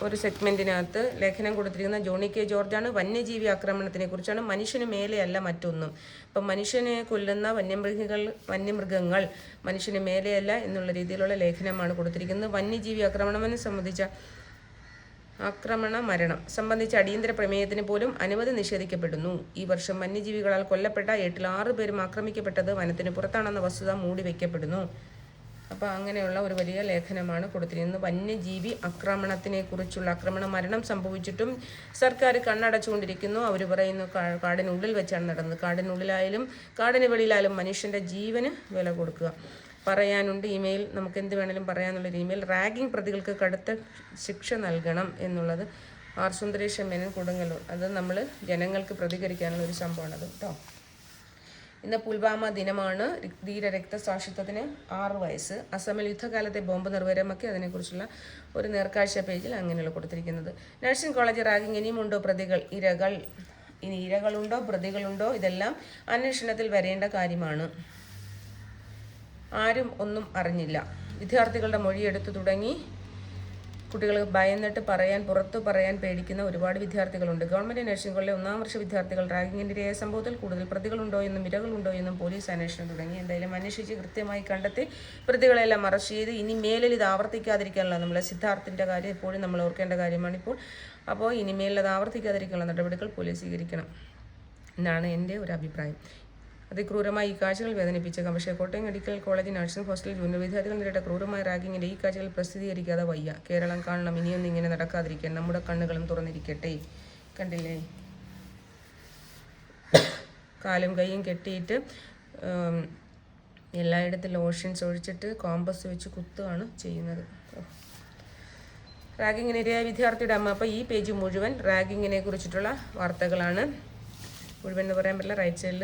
ഒരു സെഗ്മെൻറ്റിനകത്ത് ലേഖനം കൊടുത്തിരിക്കുന്ന ജോണി കെ ജോർജാണ്. വന്യജീവി ആക്രമണത്തിനെ കുറിച്ചാണ്. മനുഷ്യന് മേലെയല്ല മറ്റൊന്നും. ഇപ്പം മനുഷ്യനെ കൊല്ലുന്ന വന്യമൃഗങ്ങൾ മനുഷ്യന് മേലെയല്ല എന്നുള്ള രീതിയിലുള്ള ലേഖനമാണ് കൊടുത്തിരിക്കുന്നത്. വന്യജീവി മരണം സംബന്ധിച്ച അടിയന്തര പ്രമേയത്തിന് പോലും അനുമതി നിഷേധിക്കപ്പെടുന്നു. ഈ വർഷം വന്യജീവികളാൽ കൊല്ലപ്പെട്ട 8-ൽ 6 പേരും ആക്രമിക്കപ്പെട്ടത് വനത്തിന് പുറത്താണെന്ന വസ്തുത മൂടിവെക്കപ്പെടുന്നു. അപ്പോൾ അങ്ങനെയുള്ള ഒരു വലിയ ലേഖനമാണ് കൊടുത്തിരിക്കുന്നത്. വന്യജീവി ആക്രമണം മരണം സംഭവിച്ചിട്ടും സർക്കാർ കണ്ണടച്ചുകൊണ്ടിരിക്കുന്നു. അവർ പറയുന്നു കാടിനുള്ളിൽ വെച്ചാണ് നടന്നത്. കാടിനുള്ളിലായാലും കാടിന് വെളിയിലായാലും മനുഷ്യൻ്റെ ജീവന് വില കൊടുക്കുക. പറയാനുണ്ട് ഇമെയിൽ, നമുക്ക് എന്ത് വേണമെങ്കിലും പറയാനുള്ളൊരു ഇമെയിൽ. റാഗിംഗ് പ്രതികൾക്ക് കടുത്ത ശിക്ഷ നൽകണം എന്നുള്ളത് ആർ സുന്ദരേശൻ മേനൻ കൊടുങ്ങല്ലൂർ. അത് നമ്മൾ ജനങ്ങൾക്ക് പ്രതികരിക്കാനുള്ള ഒരു സംഭവമാണത് കേട്ടോ. ഇന്ന് പുൽവാമ ദിനമാണ്. ധീര രക്തസാക്ഷിത്വത്തിന് 6 വയസ്സ്. അസമിൽ യുദ്ധകാലത്തെ ബോംബ് നിർവ്വരമാക്കി. അതിനെക്കുറിച്ചുള്ള ഒരു നേർക്കാഴ്ച പേജിൽ അങ്ങനെയുള്ള കൊടുത്തിരിക്കുന്നത്. നഴ്സിംഗ് കോളേജ് റാഗിംഗ് ഇനിയുമുണ്ടോ പ്രതികൾ ഇരകൾ. ഇനി ഇരകളുണ്ടോ പ്രതികളുണ്ടോ ഇതെല്ലാം അന്വേഷണത്തിൽ വരേണ്ട കാര്യമാണ്. ആരും ഒന്നും അറിഞ്ഞില്ല. വിദ്യാർത്ഥികളുടെ മൊഴിയെടുത്തു തുടങ്ങി. കുട്ടികൾ ഭയന്നിട്ട് പുറത്തു പറയാൻ പേടിക്കുന്ന ഒരുപാട് വിദ്യാർത്ഥികളുണ്ട്. ഗവൺമെൻറ് നഴ്സിംഗ് കോളേജിലെ 1ാം വർഷ വിദ്യാർത്ഥികൾ റാഗിങ്ങിനിരയായ സംഭവത്തിൽ കൂടുതൽ പ്രതികളുണ്ടോ എന്നും ഇരകളുണ്ടോ എന്നും പോലീസ് അന്വേഷണം തുടങ്ങി. എന്തായാലും അന്വേഷിച്ച് കൃത്യമായി കണ്ടെത്തി പ്രതികളെല്ലാം അറസ്റ്റ് ചെയ്ത് ഇനി മേലിൽ ഇത് ആവർത്തിക്കാതിരിക്കാനുള്ള നമ്മളെ സിദ്ധാർത്ഥിൻ്റെ കാര്യം എപ്പോഴും നമ്മൾ ഓർക്കേണ്ട കാര്യമാണിപ്പോൾ. അപ്പോൾ ഇനി മേലിൽ അത് ആവർത്തിക്കാതിരിക്കാനുള്ള നടപടികൾ പോലീസ് സ്വീകരിക്കണം എന്നാണ് എൻ്റെ ഒരു അഭിപ്രായം. അതിക്രൂരമായി ഈ കാഴ്ചകൾ വേദനിപ്പിച്ചേക്കാം. പക്ഷേ കോട്ടയം മെഡിക്കൽ കോളേജ് നഴ്സിംഗ് ഹോസ്റ്റലിൽ ജൂനിയർ വിദ്യാർത്ഥികൾ നേരിട്ട ക്രൂരമായ റാഗിങ്ങിൻ്റെ ഈ കാഴ്ചകൾ പ്രസിദ്ധീകരിക്കാതെ വയ്യ. കേരളം കാണണം. ഇനിയൊന്നും ഇങ്ങനെ നടക്കാതിരിക്കാൻ നമ്മുടെ കണ്ണുകളും തുറന്നിരിക്കട്ടെ. കണ്ടില്ലേ, കാലും കൈയും കെട്ടിയിട്ട് എല്ലായിടത്തും ലോഷൻസ് ഒഴിച്ചിട്ട് കോമ്പസ് വെച്ച് കുത്തുകയാണ് ചെയ്യുന്നത്. റാഗിങ്ങിനിരയായ വിദ്യാർത്ഥിയുടെ അമ്മ. അപ്പോൾ ഈ പേജ് മുഴുവൻ റാഗിങ്ങിനെ കുറിച്ചിട്ടുള്ള വാർത്തകളാണ്. മുഴുവൻ എന്ന് പറയാൻ പറ്റില്ല. റൈറ്റ് സൈഡിൽ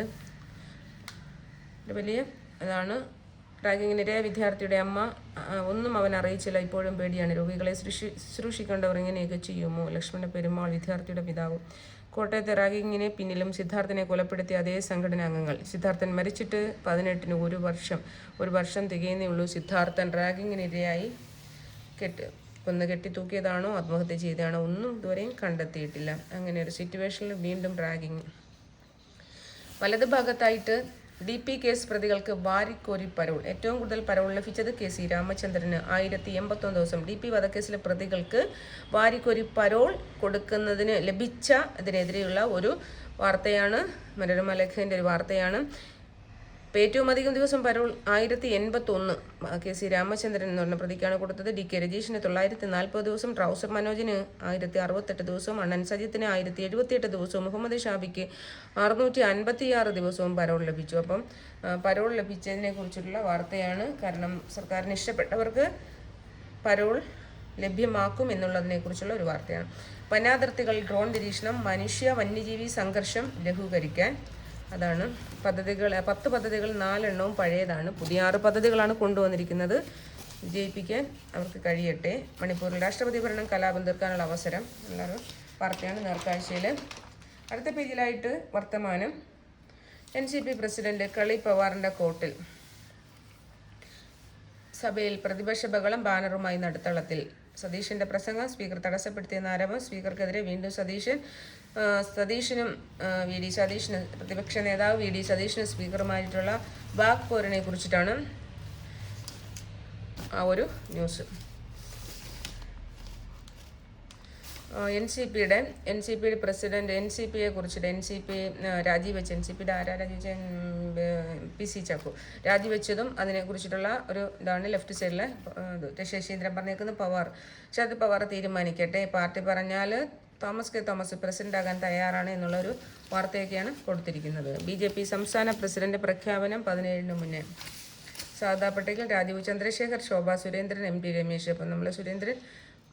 വലിയ അതാണ്. റാഗിങ്ങിനിരയായ വിദ്യാർത്ഥിയുടെ അമ്മ. ഒന്നും അവൻ അറിയിച്ചില്ല, ഇപ്പോഴും പേടിയാണ്. രോഗികളെ ശുശ്രൂഷിക്കേണ്ടവർ ഇങ്ങനെയൊക്കെ ചെയ്യുമോ? ലക്ഷ്മണ പെരുമാൾ, വിദ്യാർത്ഥിയുടെ പിതാവ്. കോട്ടയത്തെ റാഗിങ്ങിന് പിന്നിലും സിദ്ധാർത്ഥനെ കൊലപ്പെടുത്തിയ അതേ സംഘടനാംഗങ്ങൾ. സിദ്ധാർത്ഥൻ മരിച്ചിട്ട് 18-ന് ഒരു വർഷം തികയുന്നേ ഉള്ളൂ. സിദ്ധാർത്ഥൻ റാഗിങ്ങിനിരയായി കൊന്ന് കെട്ടിത്തൂക്കിയതാണോ ആത്മഹത്യ ചെയ്തതാണോ ഒന്നും ഇതുവരെയും കണ്ടെത്തിയിട്ടില്ല. അങ്ങനെ ഒരു സിറ്റുവേഷനിൽ വീണ്ടും റാഗിങ്. വലത് ഭാഗത്തായിട്ട് DP കേസ് പ്രതികൾക്ക് വാരിക്കോരി പരോൾ. ഏറ്റവും കൂടുതൽ പരോൾ ലഭിച്ചത് KC രാമചന്ദ്രന് 1081 ദിവസം. DP വധക്കേസിലെ പ്രതികൾക്ക് വാരിക്കോരി പരോൾ കൊടുക്കുന്നതിന് ലഭിച്ചതിനെതിരെയുള്ള ഒരു വാർത്തയാണ്. മനോരമ ലേഖകൻ്റെ ഒരു വാർത്തയാണ്. ഏറ്റവും അധികം ദിവസം പരോൾ 1081 KC രാമചന്ദ്രൻ എന്ന് പറഞ്ഞ പ്രതിക്കാണ് കൊടുത്തത്. DK രജീഷിന് 940 ദിവസം, ട്രൗസർ മനോജിന് 1068 ദിവസവും, അണ്ണൻ സജിത്തിന് 1078 ദിവസവും, മുഹമ്മദ് ഷാബിക്ക് 656 ദിവസവും പരോൾ ലഭിച്ചു. അപ്പം പരോൾ ലഭിച്ചതിനെ കുറിച്ചിട്ടുള്ള വാർത്തയാണ്. കാരണം സർക്കാരിന് ഇഷ്ടപ്പെട്ടവർക്ക് പരോൾ ലഭ്യമാക്കും എന്നുള്ളതിനെ കുറിച്ചുള്ള ഒരു വാർത്തയാണ്. വനാതിർത്തികൾ ഡ്രോൺ നിരീക്ഷണം മനുഷ്യ വന്യജീവി സംഘർഷം ലഘൂകരിക്കാൻ. അതാണ് പദ്ധതികൾ. 10 പദ്ധതികൾ 4 എണ്ണവും പഴയതാണ്. പുതിയ 6 പദ്ധതികളാണ് കൊണ്ടുവന്നിരിക്കുന്നത്. വിജയിപ്പിക്കാൻ അവർക്ക് കഴിയട്ടെ. മണിപ്പൂരിൽ രാഷ്ട്രപതി ഭരണം കലാപം തീർക്കാനുള്ള അവസരം. എല്ലാവരും വാർത്തയാണ് നേർക്കാഴ്ചയിൽ. അടുത്ത പേജിലായിട്ട് വർത്തമാനം. NCP പ്രസിഡന്റ് കളി പവാറിൻ്റെ കോട്ടിൽ. സഭയിൽ പ്രതിപക്ഷ ബഹളം, ബാനറുമായി നടുത്തളത്തിൽ. സതീശൻ്റെ പ്രസംഗം സ്പീക്കർ തടസ്സപ്പെടുത്തിയെന്ന ആരോപണം. സ്പീക്കർക്കെതിരെ വീണ്ടും സതീശനും VD സതീശന് പ്രതിപക്ഷ നേതാവ് VD സതീശന് സ്പീക്കറുമായിട്ടുള്ള വാക്പോരിനെ കുറിച്ചിട്ടാണ് ആ ഒരു ന്യൂസ്. NCPയുടെ പ്രസിഡന്റ് NCPയെ കുറിച്ചിട്ട് രാജിവെച്ച് NCPയുടെ ആരാ രാജിവെച്ച PC ചാക്കോ രാജിവെച്ചതും അതിനെ കുറിച്ചിട്ടുള്ള ഒരു ഇതാണ് ലെഫ്റ്റ് സൈഡിലെ ശശീന്ദ്രൻ പറഞ്ഞേക്കുന്നത്. ശരത് പവാർ തീരുമാനിക്കട്ടെ. പാർട്ടി പറഞ്ഞാൽ തോമസ് കെ തോമസ് പ്രസിഡന്റ് ആകാൻ തയ്യാറാണ് എന്നുള്ളൊരു വാർത്തയൊക്കെയാണ് കൊടുത്തിരിക്കുന്നത്. BJP സംസ്ഥാന പ്രസിഡന്റ് പ്രഖ്യാപനം 17-ന് മുന്നേ. സാദാ പട്ടേൽ, രാജീവ് ചന്ദ്രശേഖർ, ശോഭ സുരേന്ദ്രൻ, MT രമേശ്. അപ്പം നമ്മൾ സുരേന്ദ്രൻ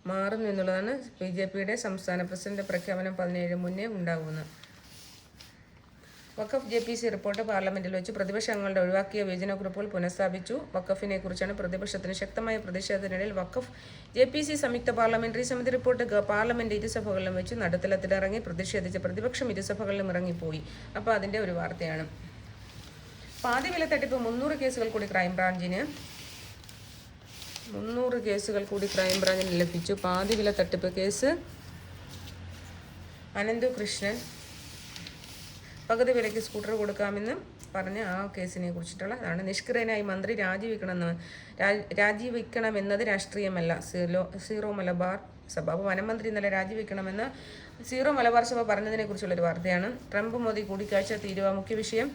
മാറുന്നു എന്നുള്ളതാണ്. BJPയുടെ സംസ്ഥാന പ്രസിഡന്റ് പ്രഖ്യാപനം 17-ന് മുന്നേ ഉണ്ടാകുന്നത്. വഖഫ് JPC റിപ്പോർട്ട് പാർലമെന്റിൽ വെച്ച് പ്രതിപക്ഷ അംഗങ്ങളുടെ ഒഴിവാക്കിയ വിഭജനക്കുറിപ്പുകൾ പുനഃസ്ഥാപിച്ചു. വഖഫിനെ കുറിച്ചാണ് പ്രതിപക്ഷത്തിന് ശക്തമായ പ്രതിഷേധത്തിനിടയിൽ വഖഫ് JPC സംയുക്ത പാർലമെന്ററി സമിതി റിപ്പോർട്ട് പാർലമെന്റ് ഇരുസഭകളിലും വെച്ച് നടുത്തളത്തിലിറങ്ങി പ്രതിഷേധിച്ച് പ്രതിപക്ഷം ഇരുസഭകളിലും ഇറങ്ങിപ്പോയി. അപ്പോൾ അതിൻ്റെ ഒരു വാർത്തയാണ്. പാതിവില തട്ടിപ്പ് 300 കേസുകൾ കൂടി ക്രൈംബ്രാഞ്ചിന്. 300 കേസുകൾ കൂടി ക്രൈംബ്രാഞ്ചിന് ലഭിച്ചു. പാതിവില തട്ടിപ്പ് കേസ്. അനന്തു കൃഷ്ണൻ പകുതി വിലയ്ക്ക് സ്കൂട്ടർ കൊടുക്കാമെന്ന് പറഞ്ഞ ആ കേസിനെ കുറിച്ചിട്ടുള്ള അതാണ്. നിഷ്ക്രിയനായി മന്ത്രി രാജിവെക്കണമെന്നത് രാഷ്ട്രീയമല്ല. സീറോ മലബാർ സഭ. അപ്പോൾ വനമന്ത്രി ഇന്നലെ രാജിവെക്കണമെന്ന് സീറോ മലബാർ സഭ പറഞ്ഞതിനെ കുറിച്ചുള്ളൊരു വാർത്തയാണ്. ട്രംപ് മോദി കൂടിക്കാഴ്ച തീരുവ മുഖ്യ വിഷയം.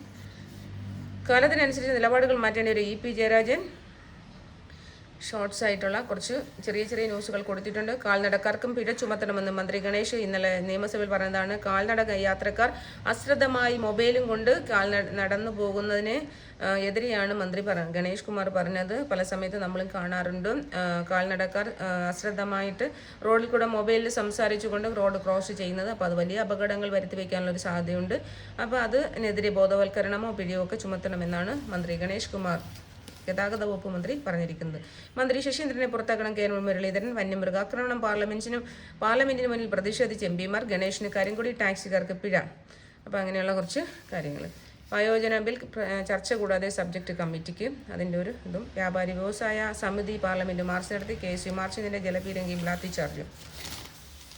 കാലത്തിനനുസരിച്ച് നിലപാടുകൾ മാറ്റേണ്ട ഒരു EP ജയരാജൻ. ഷോർട്സ് ആയിട്ടുള്ള കുറച്ച് ചെറിയ ന്യൂസുകൾ കൊടുത്തിട്ടുണ്ട്. കാൽനടക്കാർക്കും പിഴ ചുമത്തണമെന്ന് മന്ത്രി ഗണേഷ് ഇന്നലെ നിയമസഭയിൽ പറഞ്ഞതാണ്. കാൽനട യാത്രക്കാർ അശ്രദ്ധമായി മൊബൈലും കൊണ്ട് നടന്നു പോകുന്നതിന് എതിരെയാണ് മന്ത്രി ഗണേഷ് കുമാർ പറഞ്ഞത്. പല സമയത്ത് നമ്മളും കാണാറുണ്ട് കാൽനടക്കാർ അശ്രദ്ധമായിട്ട് റോഡിൽ കൂടെ മൊബൈലിൽ സംസാരിച്ചുകൊണ്ട് റോഡ് ക്രോസ് ചെയ്യുന്നത്. അപ്പോൾ അത് വലിയ അപകടങ്ങൾ വരുത്തി വയ്ക്കാനുള്ളൊരു സാധ്യതയുണ്ട്. അപ്പോൾ അതിനെതിരെ ബോധവൽക്കരണമോ പിഴയോ ഒക്കെ ചുമത്തണമെന്നാണ് മന്ത്രി ഗണേഷ് കുമാർ ഗതാഗത വകുപ്പ് മന്ത്രി പറഞ്ഞിരിക്കുന്നത്. മന്ത്രി ശശീന്ദ്രനെ പുറത്താക്കണം കെ മുരളീധരൻ. വന്യമൃഗാക്രമണം പാർലമെന്റിന് മുന്നിൽ പ്രതിഷേധിച്ച് എംപിമാർ. ഗണേഷിന് കരിങ്കൊടി, ടാക്സിക്കാർക്ക് പിഴ. അപ്പോൾ അങ്ങനെയുള്ള കുറച്ച് കാര്യങ്ങൾ. വയോജന ബിൽ ചർച്ച കൂടാതെ സബ്ജക്റ്റ് കമ്മിറ്റിക്ക് അതിൻ്റെ ഒരു ഇതും. വ്യാപാരി വ്യവസായ സമിതി പാർലമെൻറ്റ് മാർച്ച് നടത്തി. KSU മാർച്ചിൻ്റെ ജലപീരങ്കിയും ലാത്തിച്ചാർജും.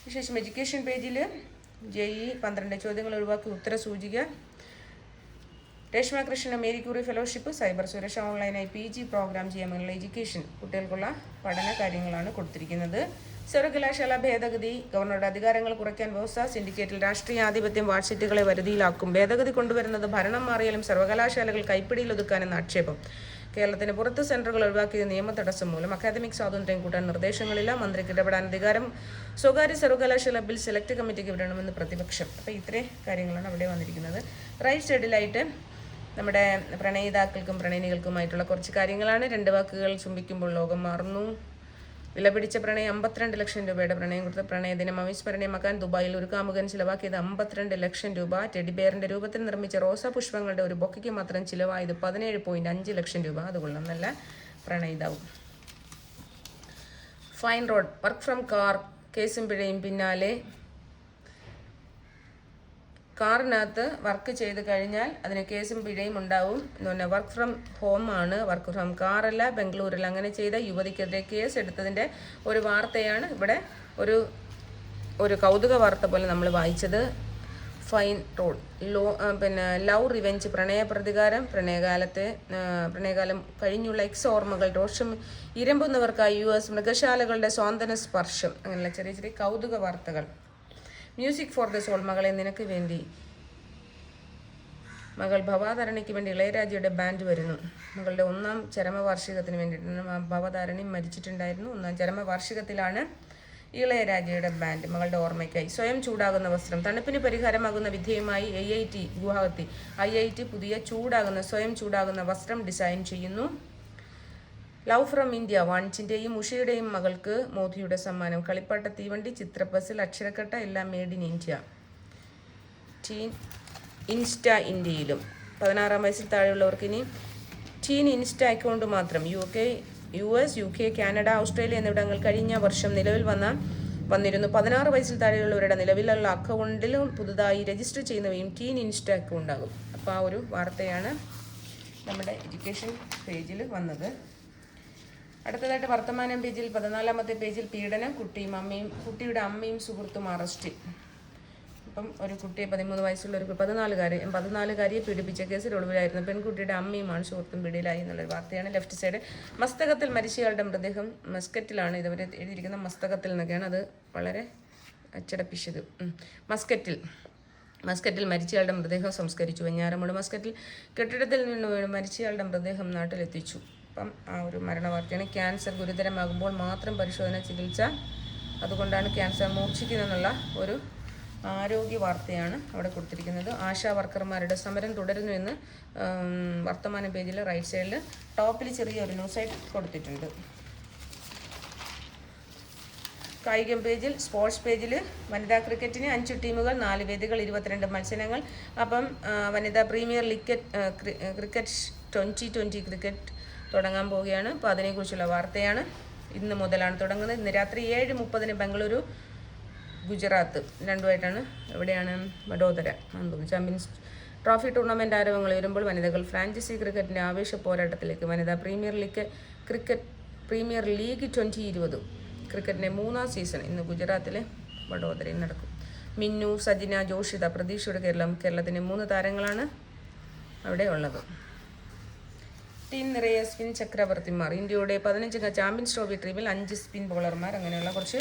വിശേഷം എഡ്യൂക്കേഷൻ പേജിൽ JEE 12 ചോദ്യങ്ങൾ ഒഴിവാക്കി ഉത്തര സൂചിക. Reshma Krishna Marie Curie fellowship. Cyber സുരക്ഷ. ഓൺലൈനായി PG പ്രോഗ്രാം ചെയ്യാമെന്നുള്ള എഡ്യൂക്കേഷൻ കുട്ടികൾക്കുള്ള പഠന കാര്യങ്ങളാണ് കൊടുത്തിരിക്കുന്നത്. സർവകലാശാല ഭേദഗതി. ഗവർണറുടെ അധികാരങ്ങൾ കുറയ്ക്കാൻ വ്യവസ്ഥ. സിൻഡിക്കേറ്റിൽ രാഷ്ട്രീയ ആധിപത്യം വാട്ട്സെറ്റുകളെ വരുതിയിലാക്കും. ഭേദഗതി കൊണ്ടുവരുന്നത് ഭരണം മാറിയാലും സർവകലാശാലകൾ കൈപ്പിടിയിൽ ഒതുക്കാനെന്ന ആക്ഷേപം. കേരളത്തിന് പുറത്ത് സെന്ററുകൾ ഒഴിവാക്കിയ നിയമ തടസ്സം മൂലം അക്കാദമിക് സ്വാതന്ത്ര്യം കൂട്ടാൻ നിർദ്ദേശങ്ങളില്ല. മന്ത്രിക്ക് ഇടപെടാൻ അധികാരം. സ്വകാര്യ സർവകലാശാല ബിൽ സെലക്ട് കമ്മിറ്റിക്ക് വിടണമെന്ന് പ്രതിപക്ഷം. അപ്പോൾ ഇത്രയും കാര്യങ്ങളാണ് അവിടെ വന്നിരിക്കുന്നത്. റൈറ്റ് സൈഡിലായിട്ട് നമ്മുടെ പ്രണയിതാക്കൾക്കും പ്രണയിനികൾക്കുമായിട്ടുള്ള കുറച്ച് കാര്യങ്ങളാണ്. 2 വാക്കുകൾ ചുംബിക്കുമ്പോൾ ലോകം മാറുന്നു. വിലപിടിച്ച പ്രണയം 52 ലക്ഷം രൂപയുടെ പ്രണയം കൊടുത്ത പ്രണയദിനം അവിസ്മരണീയമാക്കാൻ ദുബായിൽ ഒരു കാമുകൻ ചിലവാക്കിയത് 52 ലക്ഷം രൂപ. ടെഡിബെയറിന്റെ രൂപത്തിൽ നിർമ്മിച്ച റോസാ പുഷ്പങ്ങളുടെ ഒരു ബൊക്കയ്ക്ക് മാത്രം ചിലവായത് 17.5 ലക്ഷം രൂപ. അതുകൊള്ളാം, നല്ല പ്രണയിതാവും. Fine road. Work from car കേസും പിഴയും പിന്നാലെ. കാറിനകത്ത് വർക്ക് ചെയ്ത് കഴിഞ്ഞാൽ അതിന് കേസും പിഴയും ഉണ്ടാവും എന്ന് പറഞ്ഞാൽ വർക്ക് ഫ്രം ഹോം ആണ്, വർക്ക് ഫ്രം കാറല്ല. ബംഗളൂരിൽ അങ്ങനെ ചെയ്ത യുവതിക്കെതിരെ കേസ് എടുത്തതിൻ്റെ ഒരു വാർത്തയാണ് ഇവിടെ ഒരു കൗതുക വാർത്ത പോലെ നമ്മൾ വായിച്ചത്. Fine road. Love revenge. പ്രതികാരം. പ്രണയകാലം കഴിഞ്ഞുള്ള എക്സ് ഓർമ്മകൾ. രോഷം ഇരമ്പുന്നവർക്കായി US മൃഗശാലകളുടെ സ്വാന്തന സ്പർശം. അങ്ങനെയുള്ള ചെറിയ ചെറിയ കൗതുക വാർത്തകൾ. Music for the soul. മകളെ നിനക്ക് വേണ്ടി. മകൾ ഭവതാരണിക്ക് വേണ്ടി ഇളയരാജയുടെ ബാൻഡ് വരുന്നു. മകളുടെ 1ാം ചരമവാർഷികത്തിന് വേണ്ടിയിട്ടാണ്. ഭവതാരണി മരിച്ചിട്ടുണ്ടായിരുന്നു. 1ാം ചരമവാർഷികത്തിലാണ് ഇളയരാജയുടെ ബാൻഡ്. മകളുടെ ഓർമ്മയ്ക്കായി. സ്വയം ചൂടാകുന്ന വസ്ത്രം. തണുപ്പിന് പരിഹാരമാകുന്ന വിധേയമായി IIT ഗുവാഹത്തി. IIT പുതിയ സ്വയം ചൂടാകുന്ന വസ്ത്രം ഡിസൈൻ ചെയ്യുന്നു. Love from India. വാണിച്ചിൻ്റെയും ഉഷയുടെയും മകൾക്ക് മോദിയുടെ സമ്മാനം. കളിപ്പാട്ട തീവണ്ടി, ചിത്രപ്പസിൽ, അക്ഷരക്കട്ട എല്ലാം made in India. Teen insta ഇന്ത്യയിലും. 16 വയസ്സിൽ താഴെയുള്ളവർക്ക് ഇനി ടീൻ ഇൻസ്റ്റ അക്കൗണ്ട് മാത്രം. US, UK, കാനഡ, ഓസ്ട്രേലിയ എന്നിവിടങ്ങൾ കഴിഞ്ഞ വർഷം നിലവിൽ വന്നിരുന്നു. 16 വയസ്സിൽ താഴെയുള്ളവരുടെ നിലവിലുള്ള അക്കൗണ്ടിലും പുതുതായി രജിസ്റ്റർ ചെയ്യുന്നവയും ടീൻ ഇൻസ്റ്റ അക്കൗണ്ട് ആകും. അപ്പോൾ ആ ഒരു വാർത്തയാണ് നമ്മുടെ എഡ്യൂക്കേഷൻ പേജിൽ വന്നത്. അടുത്തതായിട്ട് വർത്തമാനം പേജിൽ 14ാമത്തെ പേജിൽ പീഡനം. കുട്ടിയുടെ അമ്മയും സുഹൃത്തും അറസ്റ്റിൽ. ഇപ്പം ഒരു കുട്ടിയെ 13 വയസ്സുള്ള ഒരു 14കാരിയെ പീഡിപ്പിച്ച കേസിൽ ഒളിവിലായിരുന്ന പെൺകുട്ടിയുടെ അമ്മയുമാണ് സുഹൃത്തും പിടിയിലായി എന്നുള്ളൊരു വാർത്തയാണ്. Left side. മസ്തകത്തിൽ മരിച്ചയാളുടെ മൃതദേഹം. മസ്കറ്റിലാണ് ഇതുവരെ എഴുതിയിരിക്കുന്ന. മസ്തകത്തിൽ എന്നൊക്കെയാണ്, അത് വളരെ അച്ചടപ്പിച്ചത്. മസ്കറ്റിൽ മരിച്ചയാളുടെ മൃതദേഹം സംസ്കരിച്ചു. വെഞ്ഞാറമൂട് മസ്കറ്റിൽ കെട്ടിടത്തിൽ നിന്ന് മരിച്ചയാളുടെ മൃതദേഹം നാട്ടിലെത്തിച്ചു. അപ്പം ആ ഒരു മരണവാർത്തയാണ്. ക്യാൻസർ ഗുരുതരമാകുമ്പോൾ മാത്രം പരിശോധന ചികിത്സ. അതുകൊണ്ടാണ് ക്യാൻസർ മൂർച്ഛിക്കുന്നതെന്നുള്ള ഒരു ആരോഗ്യ വാർത്തയാണ് അവിടെ കൊടുത്തിരിക്കുന്നത്. ആശാ വർക്കർമാരുടെ സമരം തുടരുന്നുവെന്ന് വർത്തമാന പേജിൽ റൈറ്റ് സൈഡിൽ ടോപ്പിൽ ചെറിയൊരു ന്യൂസായിട്ട് കൊടുത്തിട്ടുണ്ട്. കായികം പേജിൽ, സ്പോർട്സ് പേജിൽ വനിതാ ക്രിക്കറ്റിന് 5 ടീമുകൾ, 4 വേദികൾ, 22 മത്സരങ്ങൾ. അപ്പം വനിതാ പ്രീമിയർ ലീഗ് ക്രിക്കറ്റ് 2020 ക്രിക്കറ്റ് തുടങ്ങാൻ പോവുകയാണ്. അപ്പോൾ അതിനെക്കുറിച്ചുള്ള വാർത്തയാണ്. ഇന്ന് മുതലാണ് തുടങ്ങുന്നത്. ഇന്ന് രാത്രി 7:30 ബംഗളൂരു ഗുജറാത്ത് രണ്ടുമായിട്ടാണ്. എവിടെയാണ്? വഡോദര തോന്നുന്നു. ചാമ്പ്യൻസ് ട്രോഫി ടൂർണമെൻറ്റ് ആരവങ്ങൾ വരുമ്പോൾ വനിതകൾ ഫ്രാഞ്ചൈസി ക്രിക്കറ്റിൻ്റെ ആവേശ പോരാട്ടത്തിലേക്ക്. വനിതാ പ്രീമിയർ ലീഗ് 2020 ക്രിക്കറ്റിൻ്റെ 3ാം സീസൺ ഇന്ന് ഗുജറാത്തിലെ വഡോദരയിൽ നടക്കും. മിന്നു, സജിന, ജോഷിത, പ്രതീക്ഷയുടെ കേരളത്തിൻ്റെ 3 താരങ്ങളാണ് അവിടെ ഉള്ളത്. ടീം നിറയെ സ്പിൻ ചക്രവർത്തിമാർ. ഇന്ത്യയുടെ 15 ചാമ്പ്യൻസ് ട്രോഫി ടീമിൽ 5 സ്പിൻ ബോളർമാർ. അങ്ങനെയുള്ള കുറച്ച്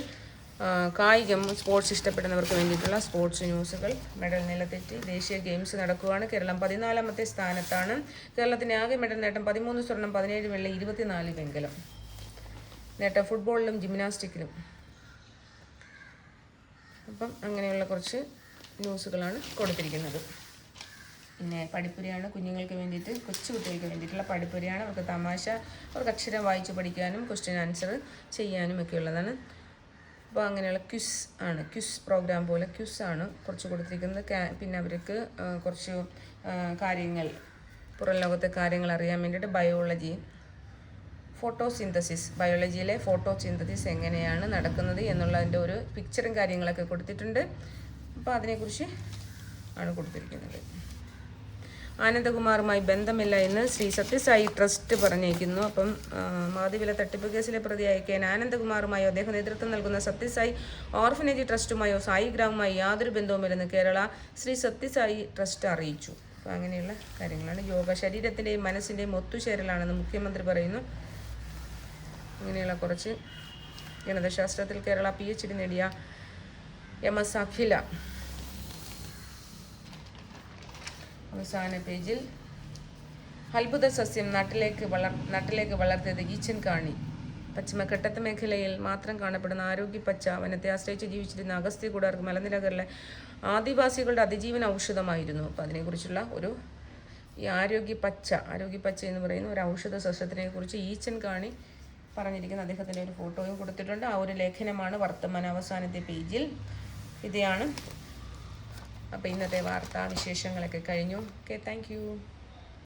കായികം, സ്പോർട്സ് ഇഷ്ടപ്പെടുന്നവർക്ക് വേണ്ടിയിട്ടുള്ള സ്പോർട്സ് ന്യൂസുകൾ. മെഡൽ നിലതെറ്റി. ദേശീയ ഗെയിംസ് നടക്കുകയാണ്. കേരളം 14ാമത്തെ സ്ഥാനത്താണ്. കേരളത്തിൻ്റെ ആകെ മെഡൽ നേട്ടം 13 സ്വർണം, 17 വെള്ളി, 24 വെങ്കലം നേട്ടം ഫുട്ബോളിലും ജിംനാസ്റ്റിക്കിലും. അപ്പം അങ്ങനെയുള്ള കുറച്ച് ന്യൂസുകളാണ് കൊടുത്തിരിക്കുന്നത്. പിന്നെ പഠിപ്പുരയാണ് കുഞ്ഞുങ്ങൾക്ക് വേണ്ടിയിട്ട്, കൊച്ചു കുട്ടികൾക്ക് വേണ്ടിയിട്ടുള്ള പഠിപ്പുരയാണ്. അവർക്ക് തമാശ, അവർക്ക് അക്ഷരം വായിച്ച് പഠിക്കാനും ക്വസ്റ്റ്യൻ ആൻസർ ചെയ്യാനും ഒക്കെ ഉള്ളതാണ്. അപ്പോൾ അങ്ങനെയുള്ള ക്വിസ് പ്രോഗ്രാം പോലെ ക്വിസാണ് കുറച്ച് കൊടുത്തിരിക്കുന്നത്. പിന്നെ അവർക്ക് കുറച്ച് കാര്യങ്ങൾ, പുറം ലോകത്തെ കാര്യങ്ങൾ അറിയാൻ വേണ്ടിയിട്ട് ബയോളജി, ഫോട്ടോസിന്തസിസ്, ബയോളജിയിലെ ഫോട്ടോസിന്തസിസ് എങ്ങനെയാണ് നടക്കുന്നത് എന്നുള്ളതിൻ്റെ ഒരു പിക്ചറും കാര്യങ്ങളൊക്കെ കൊടുത്തിട്ടുണ്ട്. അപ്പോൾ അതിനെക്കുറിച്ച് ആണ് കൊടുത്തിരിക്കുന്നത്. ആനന്ദകുമാറുമായി ബന്ധമില്ല എന്ന് ശ്രീ സത്യസായി ട്രസ്റ്റ് പറഞ്ഞേക്കുന്നു. അപ്പം മാതിവില തട്ടിപ്പ് കേസിലെ പ്രതിയായ കെ ആനന്ദകുമാറുമായോ അദ്ദേഹം നേതൃത്വം നൽകുന്ന സത്യസായി ഓർഫനേജ് ട്രസ്റ്റുമായോ സായി ഗ്രാമുമായി യാതൊരു ബന്ധവുമില്ലെന്ന് കേരള ശ്രീ സത്യസായി ട്രസ്റ്റ് അറിയിച്ചു. അപ്പോൾ അങ്ങനെയുള്ള കാര്യങ്ങളാണ്. യോഗ ശരീരത്തിൻ്റെയും മനസ്സിൻ്റെയും ഒത്തുചേരലാണെന്ന് മുഖ്യമന്ത്രി പറയുന്നു. ഇങ്ങനെയുള്ള കുറച്ച് ഗണിതശാസ്ത്രത്തിൽ കേരള PhD നേടിയ MS അഖില അവസാന പേജിൽ അത്ഭുത സസ്യം നട്ടിലേക്ക് വളർത്തിയത് ഈച്ചൻ കാണി. പശ്ചിമഘട്ടത്ത് മേഖലയിൽ മാത്രം കാണപ്പെടുന്ന ആരോഗ്യപ്പച്ച വനത്തെ ആശ്രയിച്ച് ജീവിച്ചിരുന്ന അഗസ്ത്യകൂടാർക്ക് മലനിരകളിലെ ആദിവാസികളുടെ അതിജീവന ഔഷധമായിരുന്നു. അപ്പോൾ അതിനെക്കുറിച്ചുള്ള ഒരു ഈ ആരോഗ്യപ്പച്ച എന്ന് പറയുന്ന ഒരു ഔഷധ സസ്യത്തിനെ കുറിച്ച് ഈച്ചൻ കാണി പറഞ്ഞിരിക്കുന്ന അദ്ദേഹത്തിൻ്റെ ഒരു ഫോട്ടോയും കൊടുത്തിട്ടുണ്ട്. ആ ഒരു ലേഖനമാണ് വർത്തമാന അവസാനത്തെ പേജിൽ. ഇതാണ്. അപ്പോൾ ഇന്നത്തെ വാർത്താ വിശേഷങ്ങളൊക്കെ കഴിഞ്ഞു. Okay, thank you.